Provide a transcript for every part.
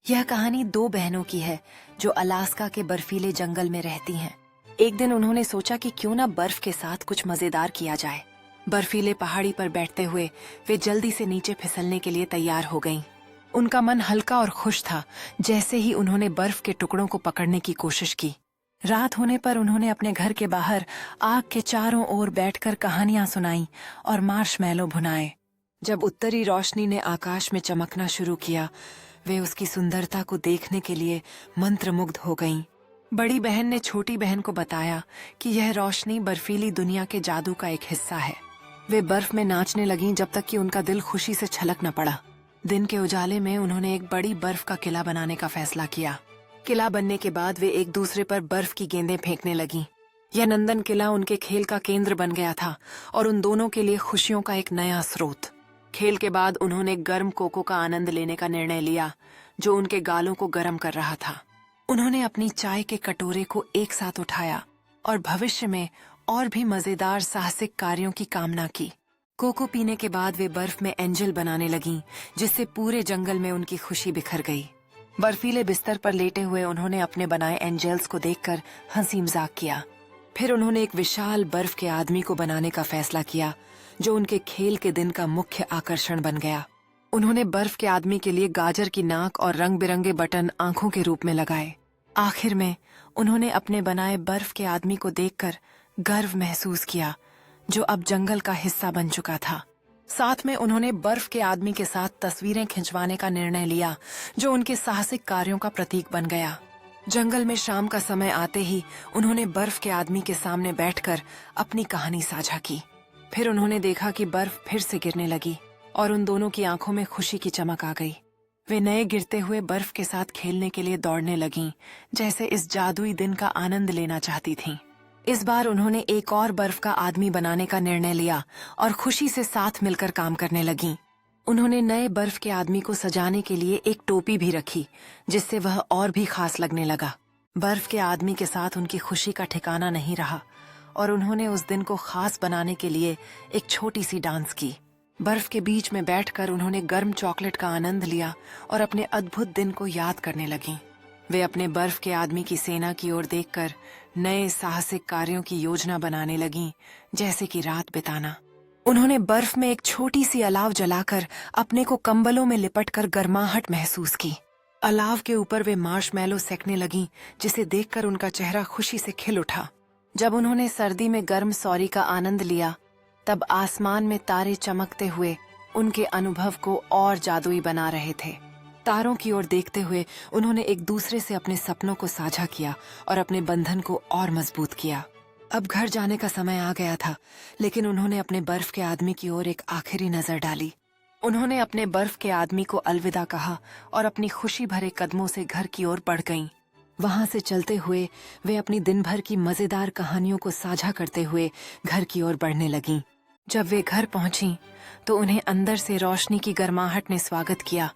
यह कहानी दो बहनों की है जो अलास्का के बर्फीले जंगल में रहती हैं। एक दिन उन्होंने सोचा कि क्यों ना बर्फ के साथ कुछ मजेदार किया जाए। बर्फीले पहाड़ी पर बैठते हुए वे जल्दी से नीचे फिसलने के लिए तैयार हो गईं। उनका मन हल्का और खुश था जैसे ही उन्होंने बर्फ के टुकड़ों को पकड़ने की कोशिश की। रात होने पर उन्होंने अपने घर के बाहर आग के चारों ओर बैठकर कहानियां सुनाई और मार्शमैलो भुनाए। जब उत्तरी रोशनी ने आकाश में चमकना शुरू किया, वे उसकी सुंदरता को देखने के लिए मंत्रमुग्ध हो गईं। बड़ी बहन ने छोटी बहन को बताया कि यह रोशनी बर्फीली दुनिया के जादू का एक हिस्सा है। वे बर्फ में नाचने लगीं जब तक कि उनका दिल खुशी से छलक न पड़ा। दिन के उजाले में उन्होंने एक बड़ी बर्फ का किला बनाने का फैसला किया। किला बनने के बाद वे एक दूसरे पर बर्फ की गेंदें फेंकने लगीं। यह नंदन किला उनके खेल का केंद्र बन गया था और उन दोनों के लिए खुशियों का एक नया स्रोत। खेल के बाद उन्होंने गर्म कोको का आनंद लेने का निर्णय लिया जो उनके गालों को गर्म कर रहा था। उन्होंने अपनी चाय के कटोरे को एक साथ उठाया और भविष्य में और भी मजेदार साहसिक कार्यों की कामना की। कोको पीने के बाद वे बर्फ में एंजल बनाने लगीं, जिससे पूरे जंगल में उनकी खुशी बिखर गई। बर्फीले बिस्तर पर लेटे हुए उन्होंने अपने बनाए एंजल्स को देखकर हंसी मजाक किया। फिर उन्होंने एक विशाल बर्फ के आदमी को बनाने का फैसला किया जो उनके खेल के दिन का मुख्य आकर्षण बन गया। उन्होंने बर्फ के आदमी के लिए गाजर की नाक और रंग बिरंगे बटन आंखों के रूप में लगाए। आखिर में उन्होंने अपने बनाए बर्फ के आदमी को देखकर गर्व महसूस किया जो अब जंगल का हिस्सा बन चुका था। साथ में उन्होंने बर्फ के आदमी के साथ तस्वीरें खिंचवाने का निर्णय लिया जो उनके साहसिक कार्यों का प्रतीक बन गया। जंगल में शाम का समय आते ही उन्होंने बर्फ के आदमी के सामने बैठकर अपनी कहानी साझा की। फिर उन्होंने देखा कि बर्फ फिर से गिरने लगी और उन दोनों की आंखों में खुशी की चमक आ गई। वे नए गिरते हुए बर्फ के साथ खेलने के लिए दौड़ने लगीं, जैसे इस जादुई दिन का आनंद लेना चाहती थीं। इस बार उन्होंने एक और बर्फ का आदमी बनाने का निर्णय लिया और खुशी से साथ मिलकर काम करने लगीं। उन्होंने नए बर्फ के आदमी को सजाने के लिए एक टोपी भी रखी, जिससे वह और भी खास लगने लगा। बर्फ के आदमी के साथ उनकी खुशी का ठिकाना नहीं रहा और उन्होंने उस दिन को खास बनाने के लिए एक छोटी सी डांस की। बर्फ के बीच में बैठकर उन्होंने गर्म चॉकलेट का आनंद लिया और अपने अद्भुत दिन को याद करने लगीं। वे अपने बर्फ के आदमी की सेना की ओर देखकर नए साहसिक कार्यों की योजना बनाने लगीं, जैसे कि रात बिताना। उन्होंने बर्फ में एक छोटी सी अलाव जलाकर अपने को कंबलों में लिपटकर गर्माहट महसूस की। अलाव के ऊपर वे मार्शमैलो सेकने लगीं, जिसे देखकर उनका चेहरा खुशी से खिल उठा। जब उन्होंने सर्दी में गर्म सॉरी का आनंद लिया, तब आसमान में तारे चमकते हुए उनके अनुभव को और जादुई बना रहे थे। तारों की ओर देखते हुए उन्होंने एक दूसरे से अपने सपनों को साझा किया और अपने बंधन को और मजबूत किया। अब घर जाने का समय आ गया था, लेकिन उन्होंने अपने बर्फ के आदमी की ओर एक आखिरी नजर डाली। उन्होंने अपने बर्फ के आदमी को अलविदा कहा और अपनी खुशी भरे कदमों से घर की ओर बढ़ गईं। वहां से चलते हुए वे अपनी दिन भर की मजेदार कहानियों को साझा करते हुए घर की ओर बढ़ने लगीं। जब वे घर पहुंची तो उन्हें अंदर से रोशनी की गर्माहट ने स्वागत किया,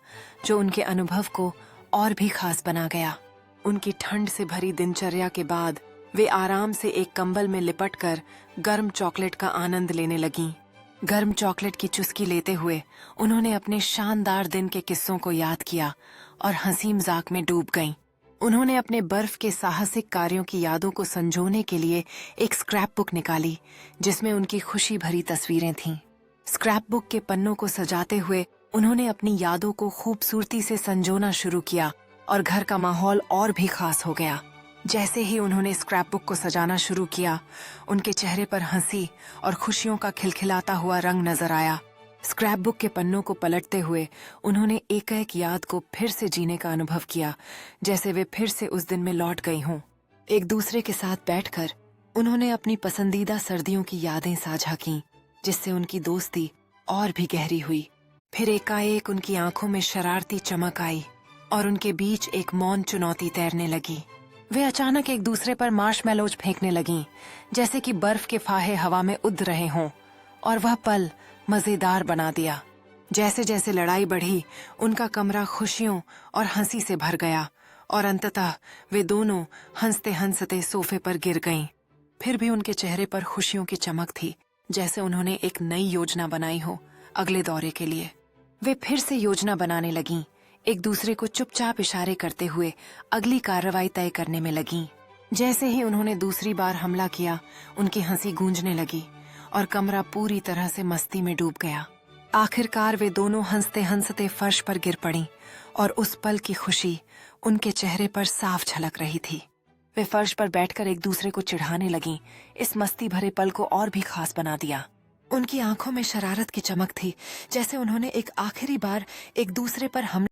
जो उनके अनुभव को और भी खास बना गया। उनकी ठंड से भरी दिनचर्या के बाद वे आराम से एक कंबल में लिपटकर गर्म चॉकलेट का आनंद लेने लगीं। गर्म चॉकलेट की चुस्की लेते हुए उन्होंने अपने शानदार दिन के किस्सों को याद किया और हंसी मजाक में डूब गईं। उन्होंने अपने बर्फ के साहसिक कार्यों की यादों को संजोने के लिए एक स्क्रैप बुक निकाली, जिसमें उनकी खुशी भरी तस्वीरें थीं। स्क्रैप बुक के पन्नों को सजाते हुए उन्होंने अपनी यादों को खूबसूरती से संजोना शुरू किया और घर का माहौल और भी खास हो गया। जैसे ही उन्होंने स्क्रैप बुक को सजाना शुरू किया, उनके चेहरे पर हंसी और खुशियों का खिलखिलाता हुआ रंग नजर आया। स्क्रैप बुक के पन्नों को पलटते हुए उन्होंने एक एक याद को फिर से जीने का अनुभव किया, जैसे वे फिर से उस दिन में लौट गई हों। एक दूसरे के साथ बैठकर उन्होंने अपनी पसंदीदा सर्दियों की यादें साझा कीं, जिससे उनकी दोस्ती और भी गहरी हुई। फिर एकाएक उनकी आंखों में शरारती चमक आई और उनके बीच एक मौन चुनौती तैरने लगी। वे अचानक एक दूसरे पर मार्शमैलोज फेंकने लगीं, जैसे कि बर्फ के फाहे हवा में उड़ रहे हों, और वह पल मजेदार बना दिया। जैसे जैसे लड़ाई बढ़ी, उनका कमरा खुशियों और हंसी से भर गया और अंततः वे दोनों हंसते हंसते सोफे पर गिर गईं। फिर भी उनके चेहरे पर खुशियों की चमक थी, जैसे उन्होंने एक नई योजना बनाई हो अगले दौरे के लिए। वे फिर से योजना बनाने लगीं, एक दूसरे को चुपचाप इशारे करते हुए अगली कार्रवाई तय करने में लगीं। जैसे ही उन्होंने दूसरी बार हमला किया, उनकी हंसी गूंजने लगी और कमरा पूरी तरह से मस्ती में डूब गया। आखिरकार वे दोनों हंसते हंसते फर्श पर गिर पड़ीं और उस पल की खुशी उनके चेहरे पर साफ झलक रही थी। वे फर्श पर बैठकर एक दूसरे को चिढ़ाने लगीं। इस मस्ती भरे पल को और भी खास बना दिया। उनकी आंखों में शरारत की चमक थी, जैसे उन्होंने एक आखिरी बार एक दूसरे पर हमला